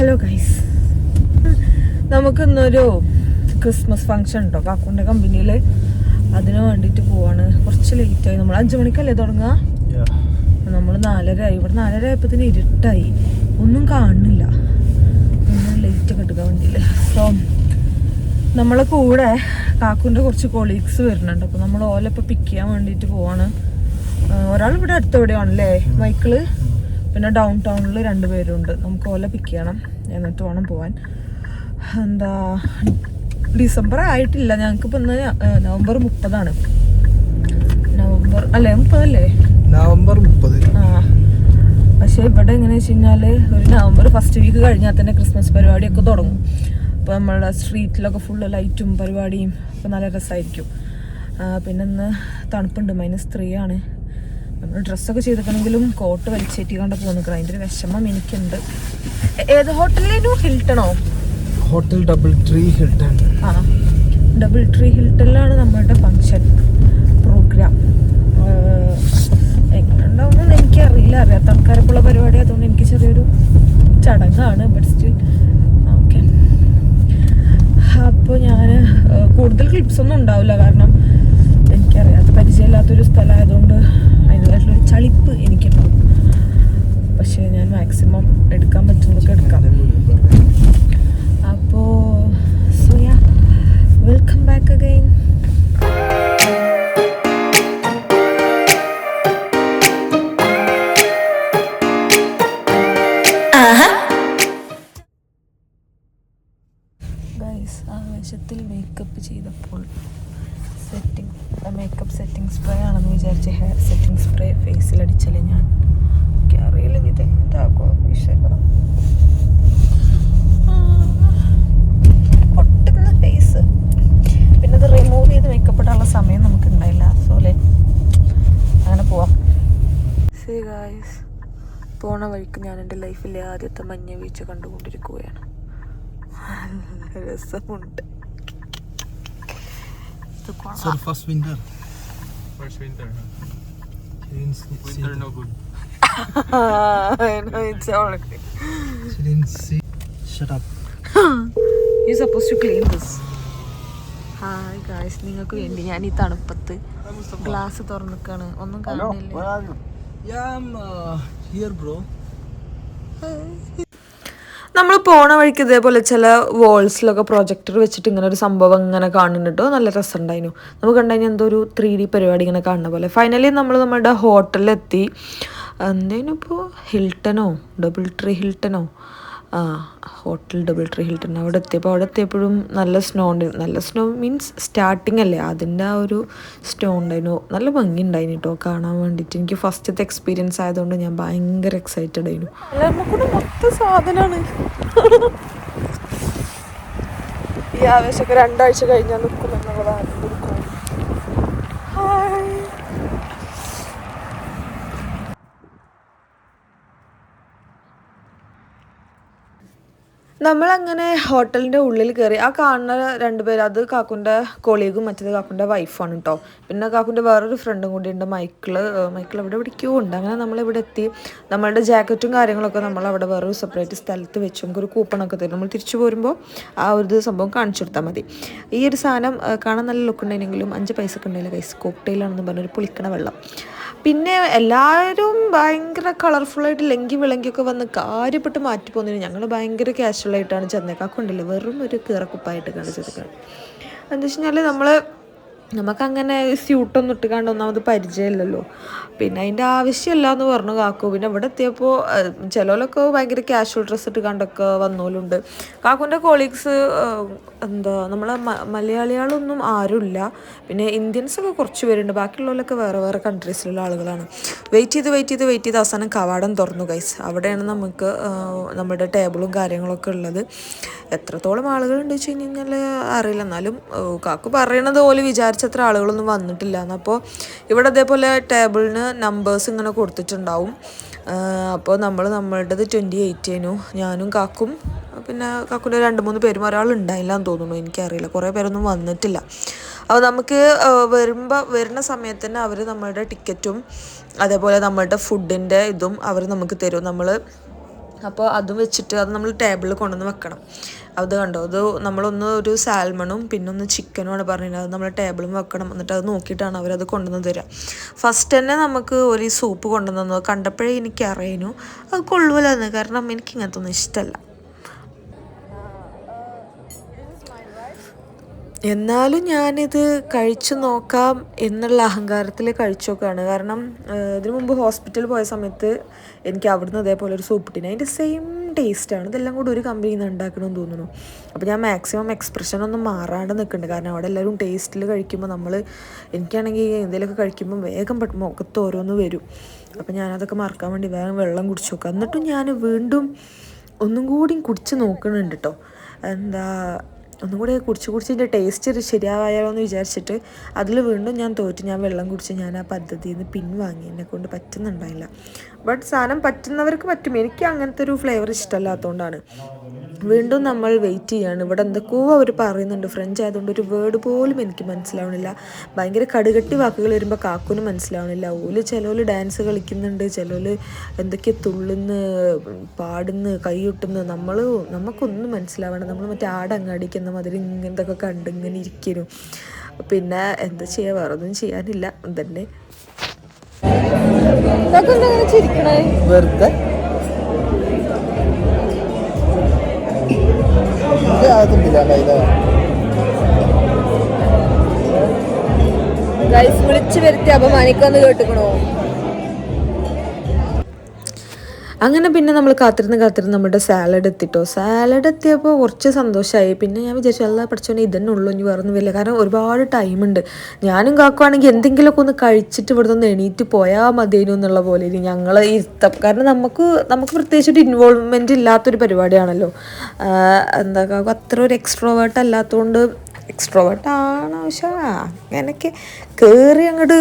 Hello guys, നമുക്കിന്നൊരു Christmas function ഉണ്ടോ കാക്കൂൻ്റെ കമ്പനിയിൽ. അതിന് വേണ്ടിയിട്ട് പോവാണ്. കുറച്ച് ലേറ്റായി. നമ്മൾ 5 മണിക്കല്ലേ തുടങ്ങുക. നമ്മൾ 4:30 ആയി. ഇവിടെ 4:30 ആയപ്പോഴത്തേന് ഇരുട്ടായി, ഒന്നും കാണുന്നില്ല. ഒന്ന് ലേറ്റ് ഒക്കെ എടുക്കാൻ വേണ്ടിയില്ല. സോ നമ്മളെ കൂടെ കാക്കൂൻ്റെ കുറച്ച് കൊളീഗ്സ് വരുന്നുണ്ട്. അപ്പോൾ നമ്മൾ ഓലപ്പോൾ പിക്ക് ചെയ്യാൻ വേണ്ടിയിട്ട് പോവാണ്. ഒരാൾ ഇവിടെ അടുത്തെവിടെയാണല്ലേ മൈക്കിള്, പിന്നെ ഡൗൺ ടൗണിൽ 2 പേരുണ്ട്. നമുക്ക് ഓല പിക്ക് ചെയ്യണം, എന്നിട്ട് വേണം പോവാൻ. എന്താ ഡിസംബർ ആയിട്ടില്ല, ഞങ്ങൾക്കിപ്പോൾ ഇന്ന് നവംബർ 30 നവംബർ അല്ലേ 30 നവംബർ 30. പക്ഷേ ഇവിടെ എങ്ങനെയാ വെച്ച് കഴിഞ്ഞാൽ ഒരു നവംബർ ഫസ്റ്റ് വീക്ക് കഴിഞ്ഞാൽ തന്നെ ക്രിസ്മസ് പരിപാടിയൊക്കെ തുടങ്ങും. അപ്പോൾ നമ്മളുടെ സ്ട്രീറ്റിലൊക്കെ ഫുള്ള് ലൈറ്റും പരിപാടിയും ഒക്കെ നല്ല രസമായിരിക്കും. പിന്നെ ഇന്ന് തണുപ്പുണ്ട്, -3 നമ്മൾ ഡ്രസ്സൊക്കെ ചെയ്തിട്ടുണ്ടെങ്കിലും കോട്ട് വലിച്ചേറ്റി കണ്ട പോകുന്നു. അതിൻ്റെ ഒരു വിഷമം എനിക്കുണ്ട്. ഏത് ഹോട്ടലിലേനു? ഹിൽട്ടണോ? Hotel double tree Hilton. Double tree ഹിൽട്ടണിലാണ് നമ്മളുടെ ഫങ്ഷൻ പ്രോഗ്രാം. എങ്ങനെ ഉണ്ടാവുമെന്ന് എനിക്കറിയില്ല. അറിയാത്ത ആൾക്കാരൊക്കെയുള്ള പരിപാടി അതുകൊണ്ട് എനിക്ക് ചെറിയൊരു ചടങ്ങാണ്. But still okay. അപ്പോൾ ഞാൻ കൂടുതൽ ക്ലിപ്സൊന്നും ഉണ്ടാവില്ല, കാരണം എനിക്കറിയാത്ത പരിചയമില്ലാത്തൊരു സ്ഥലമായതുകൊണ്ട് അതിൻ്റെതായിട്ടുള്ളൊരു ചളിപ്പ് എനിക്കുണ്ടാവും. പക്ഷേ ഞാൻ മാക്സിമം എടുക്കാൻ പറ്റുന്നതൊക്കെ എടുക്കാം. അപ്പോൾ so yeah, welcome back again. Guys, ആവേശത്തിൽ മേക്കപ്പ് ചെയ്തപ്പോൾ മേക്കപ്പ് സെറ്റിംഗ് സ്പ്രേ ആണെന്ന് വിചാരിച്ച് ഹെയർ സെറ്റിംഗ് സ്പ്രേ ഫേസിലടിച്ചല്ലേ ഞാൻ. അറിയില്ല ഇത് എന്താകുമോ ഈശ്വര. പൊട്ടുന്ന ഫേസ്. പിന്നെ അത് റിമൂവ് ചെയ്ത് മേക്കപ്പ് ഇടാനുള്ള സമയം നമുക്ക് ഉണ്ടായില്ല. സോ അങ്ങനെ പോവാം. സീ ഗൈസ്, പോണ വഴിക്ക് ഞാൻ എൻ്റെ ലൈഫിലെ ആദ്യത്തെ മഞ്ഞ വീഴ്ച കണ്ടുകൊണ്ടിരിക്കുകയാണ്. രസമുണ്ട്. First winter. Winter no good. I know it's already. She didn't see. Shut up. You're supposed to clean this. Hi guys, നിങ്ങൾക്ക് വേണ്ടി ഞാൻ ഈ തണുപ്പത്ത് ഗ്ലാസ് തുറന്നിക്കാണ്. ഒന്നും കാണുന്നില്ല. Yeah, I'm here, bro. നമ്മൾ പോണ വഴിക്ക് ഇതേപോലെ ചില വാൾസിലൊക്കെ പ്രൊജക്ടർ വെച്ചിട്ട് ഇങ്ങനെ ഒരു സംഭവം ഇങ്ങനെ കാണുന്നുണ്ടോ, നല്ല രസമുണ്ടായിരുന്നു. നമുക്ക് കണ്ടുകഴിഞ്ഞാൽ എന്തോ ഒരു 3D പരിപാടി ഇങ്ങനെ കാണുന്ന പോലെ. ഫൈനലി നമ്മൾ നമ്മുടെ ഹോട്ടലിലെത്തി. എന്തേനും ഇപ്പോൾ ഹിൽട്ടനോ ഡബിൾ ട്രീ ഹിൽട്ടനോ ഹോട്ടൽ ഡബിൾ ട്രീ ഹിൽട്ടൺ. അവിടെ എത്തിയപ്പോഴും നല്ല സ്നോ ഉണ്ട്. നല്ല സ്നോ മീൻസ് സ്റ്റാർട്ടിങ് അല്ലേ, അതിൻ്റെ ആ ഒരു സ്നോ ഉണ്ടായിരുന്നു. നല്ല ഭംഗി ഉണ്ടായിരുന്നു കേട്ടോ കാണാൻ വേണ്ടിയിട്ട്. എനിക്ക് ഫസ്റ്റത്തെ എക്സ്പീരിയൻസ് ആയതുകൊണ്ട് ഞാൻ ഭയങ്കര എക്സൈറ്റഡ് ആയിരുന്നു. നമുക്കൂടെ മൊത്തം സാധനമാണ്. ഈ ആവേശമൊക്കെ 2 ആഴ്ച കഴിഞ്ഞാൽ നിൽക്കുമെന്നുള്ളതാണ്. നമ്മളങ്ങനെ ഹോട്ടലിൻ്റെ ഉള്ളിൽ കയറി. ആ കാണുന്ന 2 പേര്, അത് കാക്കുൻ്റെ കൊളീഗും മറ്റേത് കാക്കുൻ്റെ വൈഫാണ് കേട്ടോ. പിന്നെ കാക്കുൻ്റെ വേറൊരു ഫ്രണ്ടും കൂടി ഉണ്ട്, മൈക്കിള് ഇവിടെ എവിടേക്കോ ഉണ്ട്. അങ്ങനെ നമ്മളിവിടെ എത്തി. നമ്മളുടെ ജാക്കറ്റും കാര്യങ്ങളൊക്കെ നമ്മളവിടെ വേറൊരു സെപ്പറേറ്റ് സ്ഥലത്ത് വെച്ചു. നമുക്കൊരു കൂപ്പണൊക്കെ തരും. നമ്മൾ തിരിച്ചു പോരുമ്പോൾ ആ ഒരു സംഭവം കാണിച്ചു കൊടുത്താൽ മതി. ഈ ഒരു സാധനം കാണാൻ നല്ല ലുക്ക് ഉണ്ടെങ്കിലും 5 പൈസക്ക് ഉണ്ടായില്ല ഗൈസ്. കോക്ടെയിലാണെന്ന് പറഞ്ഞൊരു പുളിക്കണ വെള്ളം. പിന്നെ എല്ലാവരും ഭയങ്കര കളർഫുള്ളായിട്ട് ലങ്കി വിളങ്കിയൊക്കെ വന്ന് കാര്യപ്പെട്ട് മാറ്റി പോകുന്നതിന് ഞങ്ങൾ ഭയങ്കര കാഷ്വലായിട്ടാണ് ചെന്നേക്കാക്കൊണ്ടില്ല. വെറും ഒരു കീറക്കുപ്പായിട്ട് കാണിച്ചെടുക്കണം. എന്താ വെച്ച് കഴിഞ്ഞാൽ നമുക്കങ്ങനെ സ്യൂട്ടൊന്നും ഇട്ടുകാണ്ട് ഒന്നാമത് പരിചയമില്ലല്ലോ. പിന്നെ അതിൻ്റെ ആവശ്യമില്ല എന്ന് പറഞ്ഞു കാക്കു. പിന്നെ ഇവിടെ എത്തിയപ്പോൾ ചിലവരൊക്കെ ഭയങ്കര കാഷ്വൽ ഡ്രസ്സ് ഇട്ടുകാണ്ടൊക്കെ വന്നോലുണ്ട്. കാക്കുൻ്റെ കൊളീഗ്സ് നമ്മളെ മലയാളികളൊന്നും ആരുമില്ല. പിന്നെ ഇന്ത്യൻസൊക്കെ കുറച്ച് പേരുണ്ട്. ബാക്കിയുള്ളവരൊക്കെ വേറെ കൺട്രീസിലുള്ള ആളുകളാണ്. വെയിറ്റ് ചെയ്ത് അവസാനം കവാടം തുറന്നു ഗൈസ്. അവിടെയാണ് നമുക്ക് നമ്മുടെ ടേബിളും കാര്യങ്ങളൊക്കെ ഉള്ളത്. എത്രത്തോളം ആളുകളുണ്ട് വെച്ച് കഴിഞ്ഞാൽ അറിയില്ല. എന്നാലും കാക്കു പറയണത് പോലെ വിചാരിച്ചത്ര ആളുകളൊന്നും വന്നിട്ടില്ല. അപ്പോൾ ഇവിടെ അതേപോലെ ടേബിളിന് നമ്പേഴ്സ് ഇങ്ങനെ കൊടുത്തിട്ടുണ്ടാവും. അപ്പോൾ നമ്മളുടേത് 28 ഞാനും കാക്കും പിന്നെ കാക്കുൻ്റെ 2-3 പേരും, ഒരാളുണ്ടായില്ല എന്ന് തോന്നുന്നു, എനിക്കറിയില്ല. കുറേ പേരൊന്നും വന്നിട്ടില്ല. അപ്പോൾ നമുക്ക് വരുന്ന സമയത്ത് തന്നെ അവർ നമ്മളുടെ ടിക്കറ്റും അതേപോലെ നമ്മളുടെ ഫുഡിൻ്റെ ഇതും അവർ നമുക്ക് തരും. നമ്മൾ അപ്പോൾ അതും വെച്ചിട്ട് അത് നമ്മൾ ടേബിളിൽ കൊണ്ടുവന്ന് വെക്കണം. അത് കണ്ടോ, അത് നമ്മളൊന്ന് ഒരു സാൽമണും പിന്നെ ഒന്ന് ചിക്കനുമാണ് പറഞ്ഞത്. അത് നമ്മൾ ടേബിളും വെക്കണം. എന്നിട്ട് അത് നോക്കിയിട്ടാണ് അവരത് കൊണ്ടുവന്ന് തരിക. ഫസ്റ്റ് തന്നെ നമുക്ക് ഒരു സൂപ്പ് കൊണ്ടുവന്നു കണ്ടപ്പോഴേ എനിക്കറിയുന്നു അത് കൊള്ളുമല്ലെന്ന്. കാരണം എനിക്ക് ഇങ്ങനത്തെ ഒന്നും ഇഷ്ടമല്ല. എന്നാലും ഞാനിത് കഴിച്ചു നോക്കാം എന്നുള്ള അഹങ്കാരത്തിൽ കഴിച്ചു നോക്കുകയാണ്. കാരണം ഇതിനു മുമ്പ് ഹോസ്പിറ്റലിൽ പോയ സമയത്ത് എനിക്ക് അവിടുന്ന് ഇതേപോലെ ഒരു സൂപ്പ് കിട്ടി. അതിൻ്റെ സെയിം ടേസ്റ്റാണ്. ഇതെല്ലാം കൂടി ഒരു കമ്പനിയിൽ നിന്ന് ഉണ്ടാക്കണമെന്ന് തോന്നുന്നു. അപ്പോൾ ഞാൻ മാക്സിമം എക്സ്പ്രഷനൊന്നും മാറാണ്ട് നിൽക്കുന്നുണ്ട്. കാരണം അവിടെ എല്ലാവരും ടേസ്റ്റിൽ കഴിക്കുമ്പോൾ എനിക്കാണെങ്കിൽ എന്തെങ്കിലുമൊക്കെ കഴിക്കുമ്പോൾ വേഗം മുഖത്ത് ഓരോന്ന് വരും. അപ്പോൾ ഞാനതൊക്കെ മറക്കാൻ വേണ്ടി വേഗം വെള്ളം കുടിച്ച് നോക്കാം. എന്നിട്ടും ഞാൻ വീണ്ടും ഒന്നും കൂടി കുടിച്ച് നോക്കുന്നുണ്ട് കേട്ടോ. ഒന്നും കൂടി കുടിച്ച് ടേസ്റ്റ് ശരിയായാലോ എന്ന് വിചാരിച്ചിട്ട് അതിൽ വീണ്ടും ഞാൻ തോറ്റ്. ഞാൻ വെള്ളം കുടിച്ച് ഞാൻ ആ പദ്ധതിയിൽ നിന്ന് പിൻവാങ്ങി. എന്നെക്കൊണ്ട് പറ്റുന്നുണ്ടായില്ല. ബട്ട് സാധനം പറ്റുന്നവർക്ക് പറ്റും. എനിക്ക് അങ്ങനത്തെ ഒരു ഫ്ലേവർ ഇഷ്ടമല്ലാത്തതുകൊണ്ടാണ്. വീണ്ടും നമ്മൾ വെയിറ്റ് ചെയ്യാണ്. ഇവിടെ എന്തൊക്കെയോ അവർ പറയുന്നുണ്ട്. ഫ്രഞ്ച് ആയതുകൊണ്ട് ഒരു വേർഡ് പോലും എനിക്ക് മനസ്സിലാവണില്ല. ഭയങ്കര കടുകട്ടി വാക്കുകൾ വരുമ്പോൾ കാക്കുനും മനസ്സിലാവണില്ല. ചിലവർ ഡാൻസ് കളിക്കുന്നുണ്ട്, ചിലവർ എന്തൊക്കെയോ തുള്ളുന്ന്, പാടുന്ന്, കൈയൊട്ടുന്ന്. നമുക്കൊന്നും മനസ്സിലാവണം. നമ്മൾ മറ്റേ ആടങ്ങാടിക്കുന്ന മാതിരി ഇങ്ങനത്തൊക്കെ കണ്ട് ഇങ്ങനെ ഇരിക്കുന്നു. പിന്നെ എന്താ ചെയ്യുക, വേറെ ഒന്നും ചെയ്യാനില്ല. തന്നെ വെറുതെ വിളിച്ചു വരുത്തി അപമാനിക്കാന്ന് കേട്ടിക്കണോ? അങ്ങനെ പിന്നെ നമ്മൾ കാത്തിരുന്ന് നമ്മുടെ സാലഡ് എത്തിട്ടോ. സാലഡ് എത്തിയപ്പോൾ കുറച്ച് സന്തോഷമായി. പിന്നെ ഞാൻ വിചാരിച്ചു എല്ലാ പഠിച്ചോനെ ഇതന്നെ ഉള്ളൂ, ഇനി വേറൊന്നും വരില്ല. കാരണം ഒരുപാട് ടൈമുണ്ട്. ഞാനും കാക്കുവാണെങ്കിൽ എന്തെങ്കിലുമൊക്കെ ഒന്ന് കഴിച്ചിട്ട് ഇവിടെ നിന്ന് എണീറ്റ് പോയാൽ മതിയേനു എന്നുള്ള പോലെ ഇനി ഞങ്ങൾ ഇരുത്തം. കാരണം നമുക്ക് പ്രത്യേകിച്ചൊരു ഇൻവോൾവ്മെൻറ്റ് ഇല്ലാത്തൊരു പരിപാടിയാണല്ലോ. എന്താ കാക്കു അത്ര ഒരു എക്സ്ട്രോവേർട്ട് അല്ലാത്തതുകൊണ്ട്, എക്സ്ട്രോവേർട്ടാണ് പക്ഷേ അങ്ങനെയൊക്കെ കയറി അങ്ങോട്ട്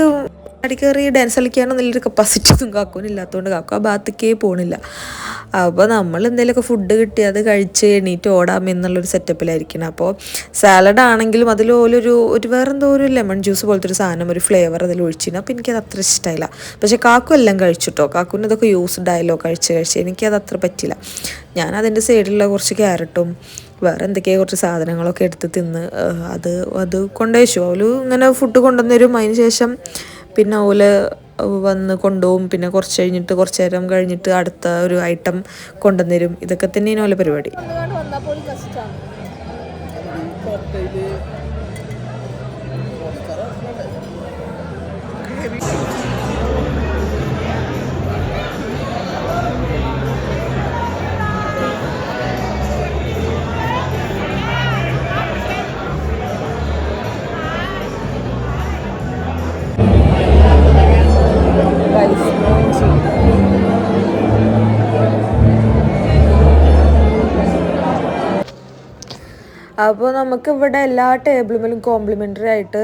അടിക്കറി ഡാൻസ് കളിക്കാനൊന്നുള്ളൊരു കപ്പാസിറ്റി ഒന്നും കാക്കുവിനില്ലാത്തതുകൊണ്ട് കാക്കു ആ ഭാഗത്തേക്കേ പോകണില്ല. അപ്പോൾ നമ്മൾ എന്തെങ്കിലുമൊക്കെ ഫുഡ് കിട്ടി അത് കഴിച്ച് എണീറ്റ് ഓടാം എന്നുള്ളൊരു സെറ്റപ്പിലായിരിക്കണം. അപ്പോൾ സാലഡ് ആണെങ്കിലും അതിൽ ഒരു വേറെന്തോ ഒരു ലെമൺ ജ്യൂസ് പോലത്തെ ഒരു സാധനം, ഒരു ഫ്ലേവർ അതിൽ ഒഴിച്ചിരുന്നു. അപ്പോൾ എനിക്കത് അത്ര ഇഷ്ടമായില്ല. പക്ഷേ കാക്കു എല്ലാം കഴിച്ചിട്ടോ. കാക്കുവിന് ഇതൊക്കെ യൂസ്ഡ് ആയല്ലോ കഴിച്ച് എനിക്കത് അത്ര പറ്റില്ല. ഞാൻ അതിൻ്റെ സൈഡിലുള്ള കുറച്ച് ക്യാരറ്റും വേറെ എന്തൊക്കെയോ കുറച്ച് സാധനങ്ങളൊക്കെ എടുത്ത് തിന്ന് അത് കൊണ്ടുവച്ചു. ഇങ്ങനെ ഫുഡ് കൊണ്ടുവന്നരും. അതിന് ശേഷം പിന്നെ വന്ന് കൊണ്ടുപോകും. പിന്നെ കുറച്ച് നേരം കഴിഞ്ഞിട്ട് അടുത്ത ഒരു ഐറ്റം കൊണ്ടുവന്നരും. ഇതൊക്കെ തന്നെയാണ് പരിപാടി. അപ്പോൾ നമുക്കിവിടെ എല്ലാ ടേബിളും കോംപ്ലിമെൻ്ററി ആയിട്ട്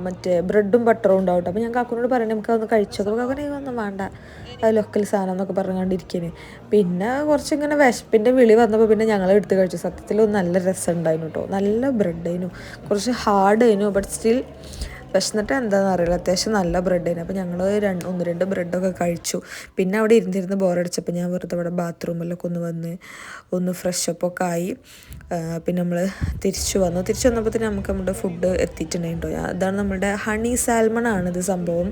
മറ്റേ ബ്രെഡും ബട്ടറും ഉണ്ടാവും. അപ്പോൾ ഞാൻ കാക്കുനോട് പറയണേ നമുക്കതൊന്ന് കഴിച്ചത്. കാക്കുനെ ഒന്നും വേണ്ട, അത് ലോക്കൽ സാധനം എന്നൊക്കെ പറഞ്ഞുകൊണ്ടിരിക്കേന്. പിന്നെ കുറച്ചിങ്ങനെ വിശപ്പിൻ്റെ വിളി വന്നപ്പോൾ പിന്നെ ഞങ്ങൾ എടുത്ത് കഴിച്ചു. സത്യത്തിൽ നല്ല രസം ഉണ്ടായിരുന്നു കേട്ടോ. നല്ല ബ്രെഡായിരുന്നു, കുറച്ച് ഹാർഡ് ആയിരുന്നു. ബട്ട് സ്റ്റിൽ വിശന്നിട്ട് എന്താണെന്ന് അറിയില്ല, അത്യാവശ്യം നല്ല ബ്രെഡായിരുന്നു. അപ്പോൾ ഞങ്ങൾ 1-2 ബ്രെഡൊക്കെ കഴിച്ചു. പിന്നെ അവിടെ ഇരുന്നിരുന്ന് ബോറടിച്ചപ്പോൾ ഞാൻ വെറുതെ ഇവിടെ ബാത്റൂമിലൊക്കെ ഒന്ന് ഫ്രഷപ്പൊക്കെ ആയി. പിന്നെ നമ്മൾ തിരിച്ചു വന്നപ്പോൾ തന്നെ നമ്മുടെ ഫുഡ് എത്തിയിട്ടുണ്ടായിട്ടോ. അതാണ് നമ്മുടെ ഹണി സാൽമൺ ആണിത് സംഭവം.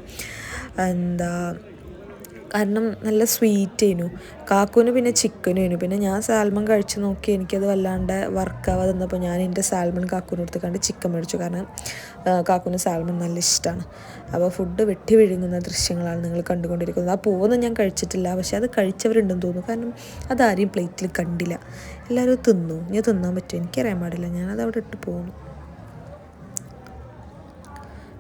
കാരണം നല്ല സ്വീറ്റ് ആയിരുന്നു. കാക്കുവിന് പിന്നെ ചിക്കനും ആയിരുന്നു. പിന്നെ ഞാൻ സാൽമൺ കഴിച്ച് നോക്കി, എനിക്കത് വല്ലാണ്ട് വർക്കാവാതെ തന്നപ്പോൾ ഞാൻ എൻ്റെ സാൽമൺ കാക്കുവിന് എടുത്ത് കണ്ട് ചിക്കൻ മേടിച്ചു. കാരണം കാക്കുവിന് സാൽമൺ നല്ല ഇഷ്ടമാണ്. അപ്പോൾ ഫുഡ് വെട്ടി വിഴുങ്ങുന്ന ദൃശ്യങ്ങളാണ് നിങ്ങൾ കണ്ടുകൊണ്ടിരിക്കുന്നത്. ആ പൂവൊന്നും ഞാൻ കഴിച്ചിട്ടില്ല, പക്ഷേ അത് കഴിച്ചവരുണ്ടെന്ന് തോന്നുന്നു. കാരണം അതാരെയും പ്ലേറ്റിൽ കണ്ടില്ല. എല്ലാവരും തിന്നു. ഞാൻ തിന്നാൻ പറ്റുമോ എനിക്കറിയാൻ പാടില്ല. ഞാനത് അവിടെ ഇട്ട് പോകുന്നു.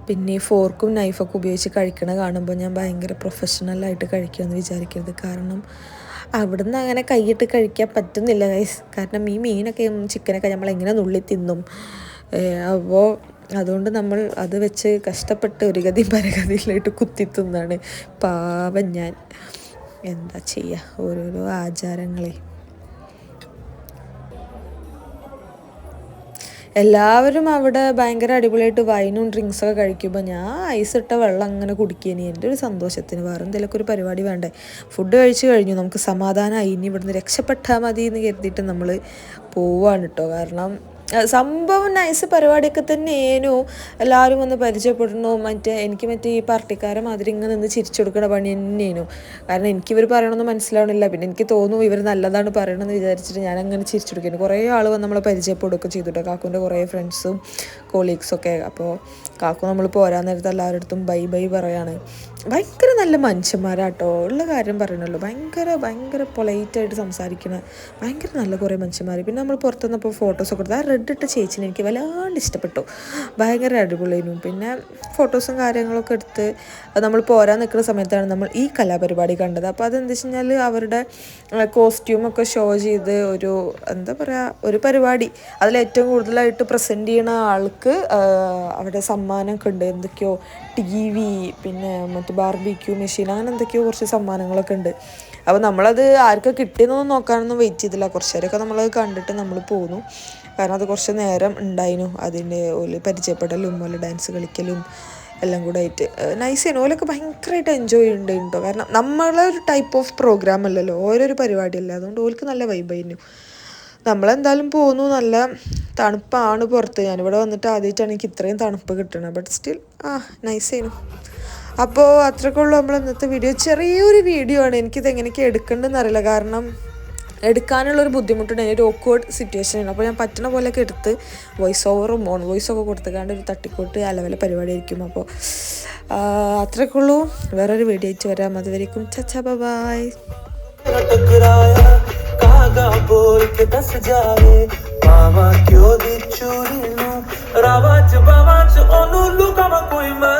പിന്നെ ഫോർക്കും നൈഫൊക്കെ ഉപയോഗിച്ച് കഴിക്കണ കാണുമ്പോൾ ഞാൻ ഭയങ്കര പ്രൊഫഷണലായിട്ട് കഴിക്കുമെന്ന് വിചാരിക്കരുത്. കാരണം അവിടുന്ന് അങ്ങനെ കൈയിട്ട് കഴിക്കാൻ പറ്റുന്നില്ല ഗൈസ്. കാരണം ഈ മീനൊക്കെ ചിക്കനൊക്കെ നമ്മളെങ്ങനെ നുള്ളി തിന്നും. അപ്പോൾ അതുകൊണ്ട് നമ്മൾ അത് വെച്ച് കഷ്ടപ്പെട്ട് ഒരു ഗതി പരഗതിയിലായിട്ട് കുത്തി തിന്നാണ്. പാവം ഞാൻ. എന്താ ചെയ്യുക, ഓരോരോ ആചാരങ്ങളെ. എല്ലാവരും അവിടെ ഭയങ്കര അടിപൊളിയായിട്ട് വൈനും ഡ്രിങ്ക്സൊക്കെ കഴിക്കുമ്പോൾ ഞാൻ ഐസ് ഇട്ട വെള്ളം അങ്ങനെ കുടിക്കേനി. എൻ്റെ ഒരു സന്തോഷത്തിന് വേറെ എന്തെങ്കിലുമൊക്കെ ഒരു പരിപാടി വേണ്ടേ. ഫുഡ് കഴിച്ച് കഴിഞ്ഞു, നമുക്ക് സമാധാനമായി, ഇനി ഇവിടുന്ന് രക്ഷപ്പെട്ടാൽ മതി എന്ന് കരുതിയിട്ട് നമ്മൾ പോവാണ് കേട്ടോ. കാരണം സംഭവം നൈസ് പരിപാടിയൊക്കെ തന്നെയേനു. എല്ലാവരും വന്ന് പരിചയപ്പെടണു. എനിക്ക് ഈ പാർട്ടിക്കാരെ മാതിരി ഇങ്ങനെ നിന്ന് ചിരിച്ചു കൊടുക്കണ പണി തന്നെയായിരുന്നു. കാരണം എനിക്കിവർ പറയണമെന്ന് മനസ്സിലാവണില്ല. പിന്നെ എനിക്ക് തോന്നുന്നു ഇവർ നല്ലതാണ് പറയണമെന്ന് വിചാരിച്ചിട്ട് ഞാനങ്ങനെ ചിരിച്ചു കൊടുക്കുന്നു. കുറേ ആൾ വന്ന് നമ്മളെ പരിചയപ്പെടുകയൊക്കെ ചെയ്തിട്ടോ, കാക്കുൻ്റെ കുറേ ഫ്രണ്ട്സും കോളീഗ്സൊക്കെ. അപ്പോൾ കാക്കു നമ്മൾ പോരാൻ നേരത്ത് എല്ലാവരുടെ അടുത്തും ബൈ ബൈ പറയാണ്. ഭയങ്കര നല്ല മനുഷ്യന്മാരാട്ടോ, ഉള്ള കാര്യം പറയണല്ലോ. ഭയങ്കര പൊളൈറ്റായിട്ട് സംസാരിക്കണ ഭയങ്കര നല്ല കുറേ മനുഷ്യന്മാർ. പിന്നെ നമ്മൾ പുറത്തുനിന്നപ്പോൾ ഫോട്ടോസൊക്കെ എടുത്ത് ആ റെഡ് ഇട്ട ചേച്ചിനെ എനിക്ക് വല്ലാണ്ട് ഇഷ്ടപ്പെട്ടു. ഭയങ്കര അടിപൊളിയായിരുന്നു. പിന്നെ ഫോട്ടോസും കാര്യങ്ങളൊക്കെ എടുത്ത് നമ്മൾ പോരാൻ നിൽക്കുന്ന സമയത്താണ് നമ്മൾ ഈ കലാപരിപാടി കണ്ടത്. അപ്പോൾ അതെന്താ വെച്ച് കഴിഞ്ഞാൽ അവരുടെ കോസ്റ്റ്യൂമൊക്കെ ഷോ ചെയ്ത് ഒരു എന്താ പറയുക, ഒരു പരിപാടി. അതിലേറ്റവും കൂടുതലായിട്ട് പ്രസൻറ്റ് ചെയ്യണ ആൾക്ക് അവിടെ സമ്മാനമൊക്കെ ഉണ്ട്. എന്തൊക്കെയോ TV, പിന്നെ മറ്റേ ബാർബിക്യൂ മെഷീൻ, അങ്ങനെ എന്തൊക്കെയോ കുറച്ച് സമ്മാനങ്ങളൊക്കെ ഉണ്ട്. അപ്പോൾ നമ്മളത് ആർക്കും കിട്ടിയെന്നൊന്നും നോക്കാനൊന്നും വെയിറ്റ് ചെയ്തില്ല. കുറച്ച് നേരമൊക്കെ നമ്മളത് കണ്ടിട്ട് നമ്മൾ പോന്നു. കാരണം അത് കുറച്ച് നേരം ഉണ്ടായിരുന്നു. അതിൻ്റെ ഒരു പരിചയപ്പെടലും ഓല് ഡാൻസ് കളിക്കലും എല്ലാം കൂടെ ആയിട്ട് നൈസായിരുന്നു. ഓലൊക്കെ ഭയങ്കരമായിട്ട് എൻജോയ് ചെയ്യുന്നുണ്ട് കേട്ടോ. കാരണം നമ്മളൊരു ടൈപ്പ് ഓഫ് പ്രോഗ്രാം അല്ലല്ലോ, ഓരോരു പരിപാടിയല്ല. അതുകൊണ്ട് ഓൾക്ക് നല്ല വൈബായിരുന്നു. നമ്മളെന്തായാലും പോന്നു. നല്ല തണുപ്പാണ് പുറത്ത്. ഞാനിവിടെ വന്നിട്ട് ആദ്യമായിട്ടാണ് എനിക്ക് ഇത്രയും തണുപ്പ് കിട്ടണത്. ബട്ട് സ്റ്റിൽ നൈസായിരുന്നു. അപ്പോൾ അത്രയ്ക്കുള്ളൂ നമ്മൾ ഇന്നത്തെ വീഡിയോ. ചെറിയൊരു വീഡിയോ ആണ്. എനിക്കിത് എങ്ങനെയൊക്കെ എടുക്കേണ്ടതെന്ന് അറിയില്ല. കാരണം എടുക്കാനുള്ളൊരു ബുദ്ധിമുട്ടുണ്ട്. ഒരു ഓക്വേർഡ് സിറ്റുവേഷനാണ്. അപ്പോൾ ഞാൻ പറ്റണ പോലെയൊക്കെ എടുത്ത് വോയിസ് ഓവറും ഓൺ വോയിസൊക്കെ കൊടുത്തുകൊണ്ട് ഒരു തട്ടിക്കോട്ട് അലവല പരിപാടിയായിരിക്കും. അപ്പോൾ അത്രയ്ക്കുള്ളൂ. വേറൊരു വീഡിയോ ആയിട്ട് വരാം. അതുവരേക്കും ചച്ചാ ബൈ. बोल के दस जाए मामा क्यों दी चूरी नू रावा च बावा च ओनू लुका कोई मैं